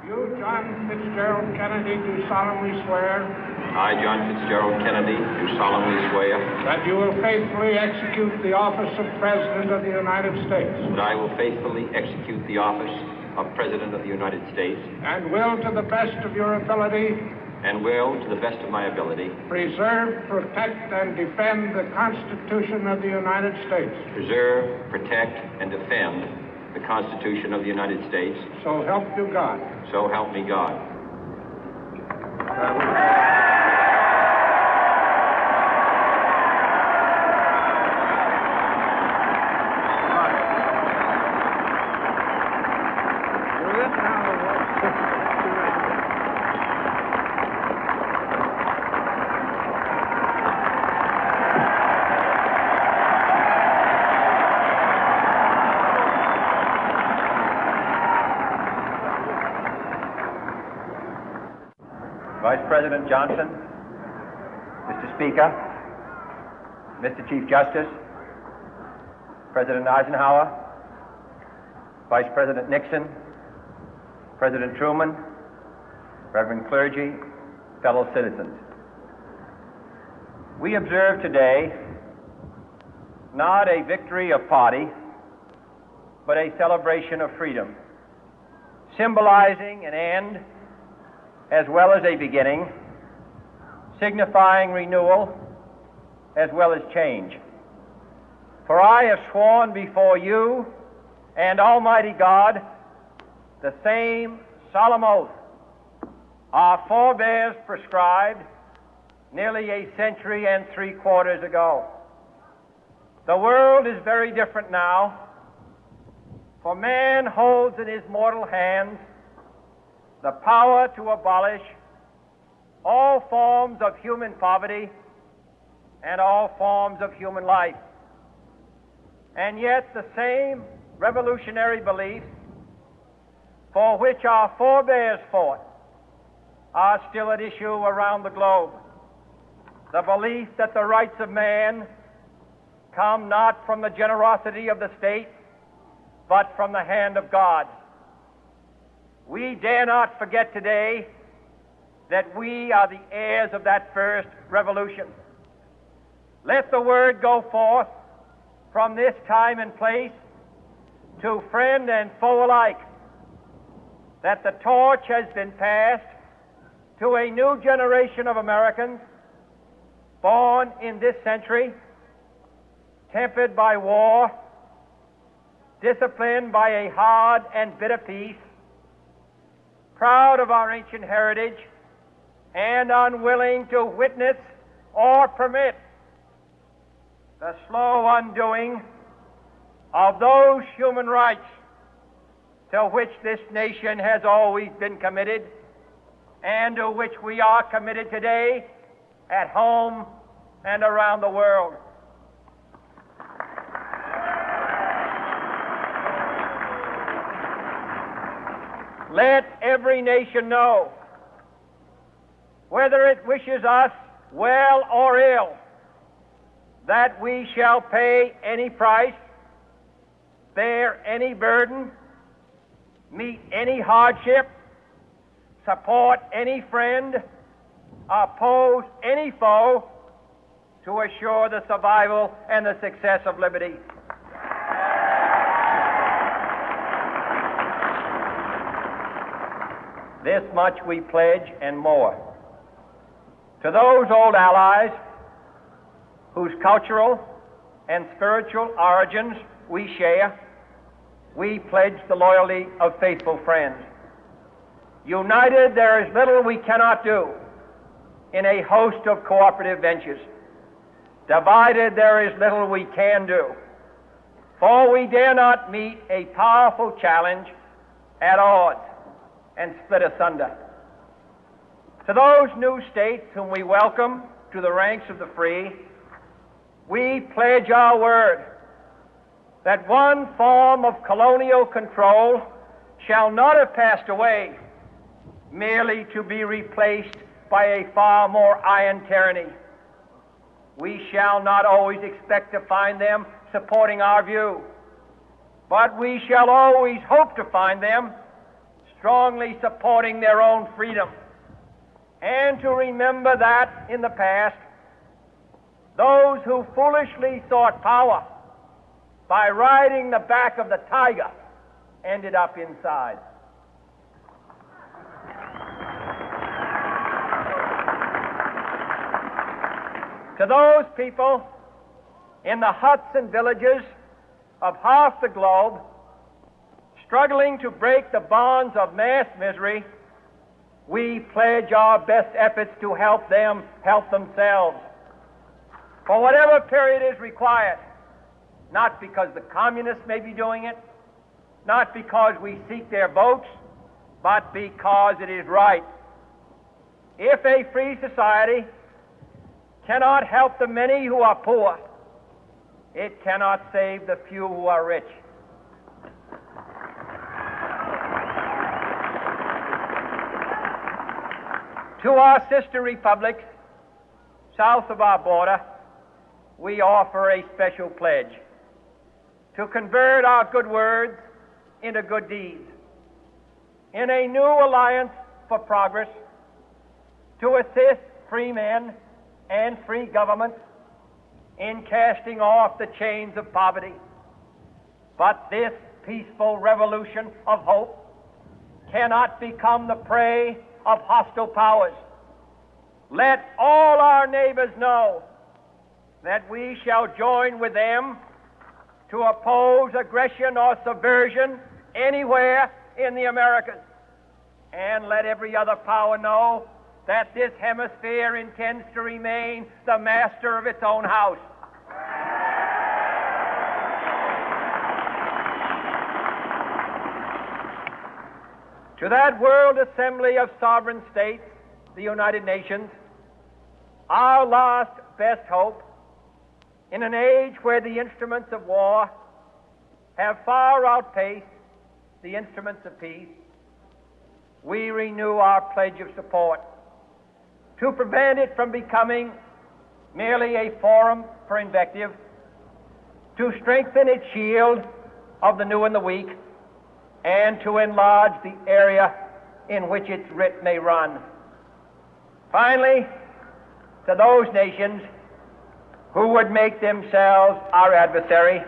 You, John Fitzgerald Kennedy, do solemnly swear I, John Fitzgerald Kennedy, do solemnly swear that you will faithfully execute the office of President of the United States that I will faithfully execute the office of President of the United States and will, to the best of your ability, and will, to the best of my ability, preserve, protect, and defend the Constitution of the United States. preserve, protect, and defend the Constitution of the United States. So help you God. So help me God. Vice President Johnson, Mr. Speaker, Mr. Chief Justice, President Eisenhower, Vice President Nixon, President Truman, Reverend clergy, fellow citizens. We observe today not a victory of party, but a celebration of freedom, symbolizing an end as well as a beginning, signifying renewal as well as change. For I have sworn before you and Almighty God the same solemn oath our forebears prescribed nearly a century and 3/4 ago. The world is very different now, for man holds in his mortal hands the power to abolish all forms of human poverty and all forms of human life. And yet the same revolutionary beliefs for which our forebears fought are still at issue around the globe. The belief that the rights of man come not from the generosity of the state, but from the hand of God. We dare not forget today that we are the heirs of that first revolution. Let the word go forth from this time and place to friend and foe alike that the torch has been passed to a new generation of Americans born in this century, tempered by war, disciplined by a hard and bitter peace, proud of our ancient heritage, and unwilling to witness or permit the slow undoing of those human rights to which this nation has always been committed and to which we are committed today at home and around the world. Let every nation know, whether it wishes us well or ill, that we shall pay any price, bear any burden, meet any hardship, support any friend, oppose any foe to assure the survival and the success of liberty. This much we pledge and more. To those old allies whose cultural and spiritual origins we share, we pledge the loyalty of faithful friends. United, there is little we cannot do in a host of cooperative ventures. Divided, there is little we can do, for we dare not meet a powerful challenge at odds and split asunder. To those new states whom we welcome to the ranks of the free, we pledge our word that one form of colonial control shall not have passed away, merely to be replaced by a far more iron tyranny. We shall not always expect to find them supporting our view, but we shall always hope to find them strongly supporting their own freedom, and to remember that in the past, those who foolishly sought power by riding the back of the tiger ended up inside. To those people in the huts and villages of half the globe struggling to break the bonds of mass misery, we pledge our best efforts to help them help themselves for whatever period is required, not because the communists may be doing it, not because we seek their votes, but because it is right. If a free society cannot help the many who are poor, it cannot save the few who are rich. To our sister republics south of our border, we offer a special pledge to convert our good words into good deeds, in a new alliance for progress, to assist free men and free governments in casting off the chains of poverty. But this peaceful revolution of hope cannot become the prey of hostile powers. Let all our neighbors know that we shall join with them to oppose aggression or subversion anywhere in the Americas. And let every other power know that this hemisphere intends to remain the master of its own house. To that World Assembly of Sovereign States, the United Nations, our last best hope, in an age where the instruments of war have far outpaced the instruments of peace, we renew our pledge of support to prevent it from becoming merely a forum for invective, to strengthen its shield of the new and the weak, and to enlarge the area in which its writ may run. Finally, to those nations who would make themselves our adversary,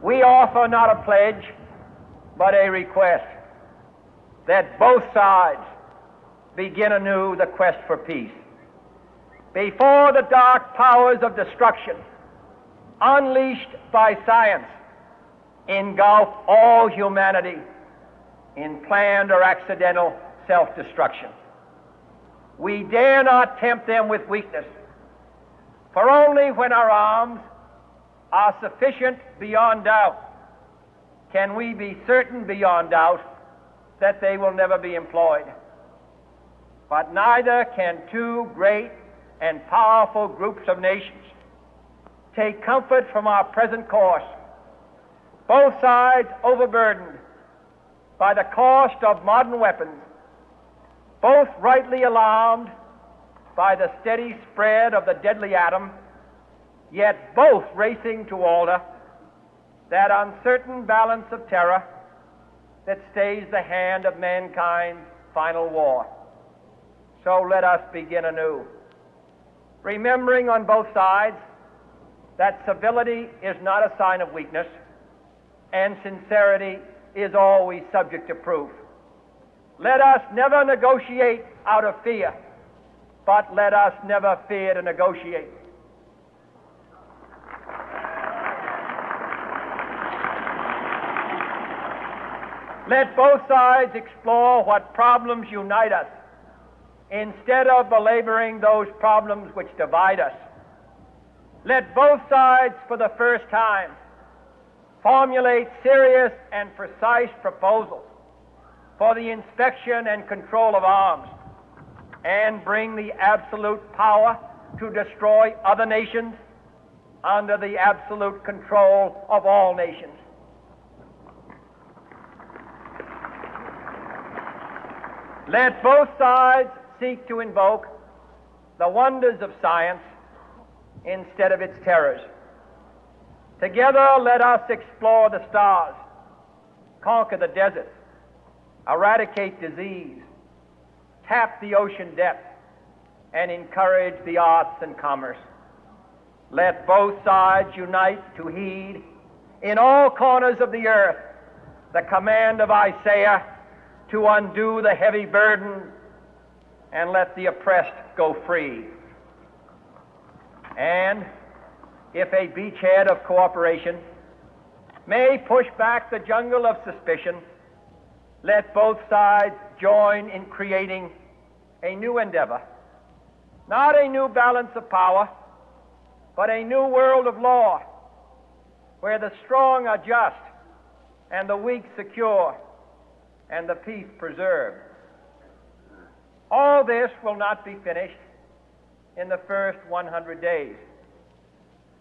we offer not a pledge, but a request that both sides begin anew the quest for peace. Before the dark powers of destruction, unleashed by science, engulf all humanity in planned or accidental self-destruction, we dare not tempt them with weakness, for only when our arms are sufficient beyond doubt can we be certain beyond doubt that they will never be employed. But neither can two great and powerful groups of nations take comfort from our present course, both sides overburdened by the cost of modern weapons, both rightly alarmed by the steady spread of the deadly atom, yet both racing to alter that uncertain balance of terror that stays the hand of mankind's final war. So let us begin anew, remembering on both sides that civility is not a sign of weakness, and sincerity is always subject to proof. Let us never negotiate out of fear, but let us never fear to negotiate. Let both sides explore what problems unite us, instead of belaboring those problems which divide us. Let both sides, for the first time, formulate serious and precise proposals for the inspection and control of arms, and bring the absolute power to destroy other nations under the absolute control of all nations. Let both sides seek to invoke the wonders of science instead of its terrors. Together, let us explore the stars, conquer the deserts, eradicate disease, tap the ocean depth, and encourage the arts and commerce. Let both sides unite to heed in all corners of the earth the command of Isaiah to undo the heavy burden and let the oppressed go free. And if a beachhead of cooperation may push back the jungle of suspicion, let both sides join in creating a new endeavor, not a new balance of power, but a new world of law, where the strong are just and the weak secure and the peace preserved. All this will not be finished in the first 100 days,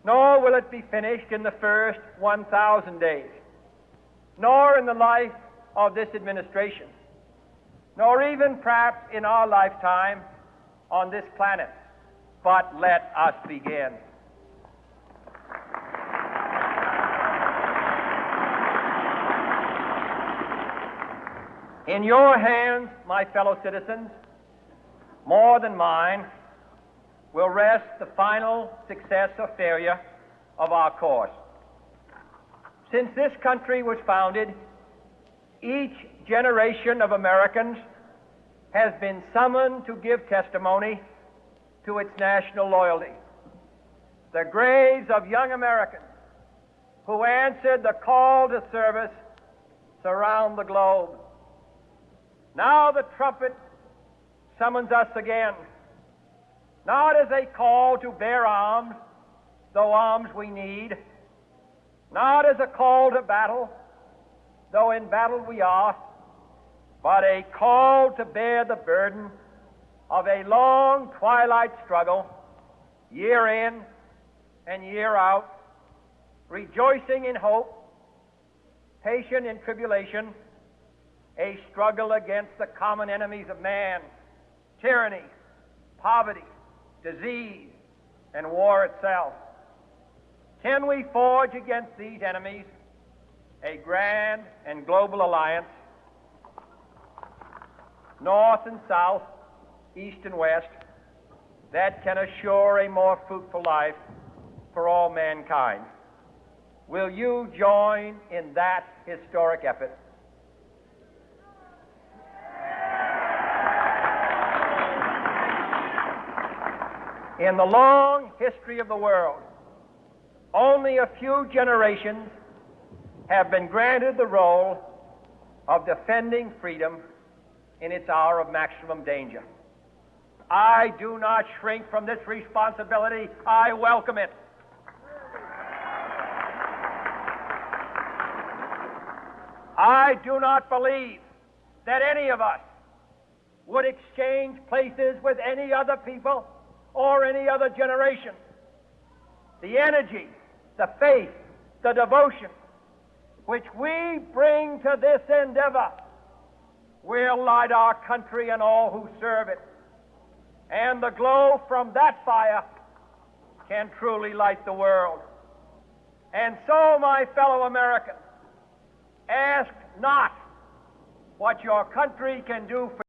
nor will it be finished in the first 1,000 days, nor in the life of this administration, nor even perhaps in our lifetime on this planet. But let us begin. In your hands, my fellow citizens, more than mine, will rest the final success or failure of our course. Since this country was founded, each generation of Americans has been summoned to give testimony to its national loyalty. The graves of young Americans who answered the call to service surround the globe. Now the trumpet summons us again, not as a call to bear arms, though arms we need, not as a call to battle, though in battle we are, but a call to bear the burden of a long twilight struggle, year in and year out, rejoicing in hope, patient in tribulation, a struggle against the common enemies of man, tyranny, poverty, disease, and war itself. Can we forge against these enemies a grand and global alliance, north and south, east and west, that can assure a more fruitful life for all mankind? Will you join in that historic effort? In the long history of the world, only a few generations have been granted the role of defending freedom in its hour of maximum danger. I do not shrink from this responsibility. I welcome it. I do not believe that any of us would exchange places with any other people or any other generation. The energy, the faith, the devotion which we bring to this endeavor will light our country and all who serve it. And the glow from that fire can truly light the world. And so, my fellow Americans, ask not what your country can do for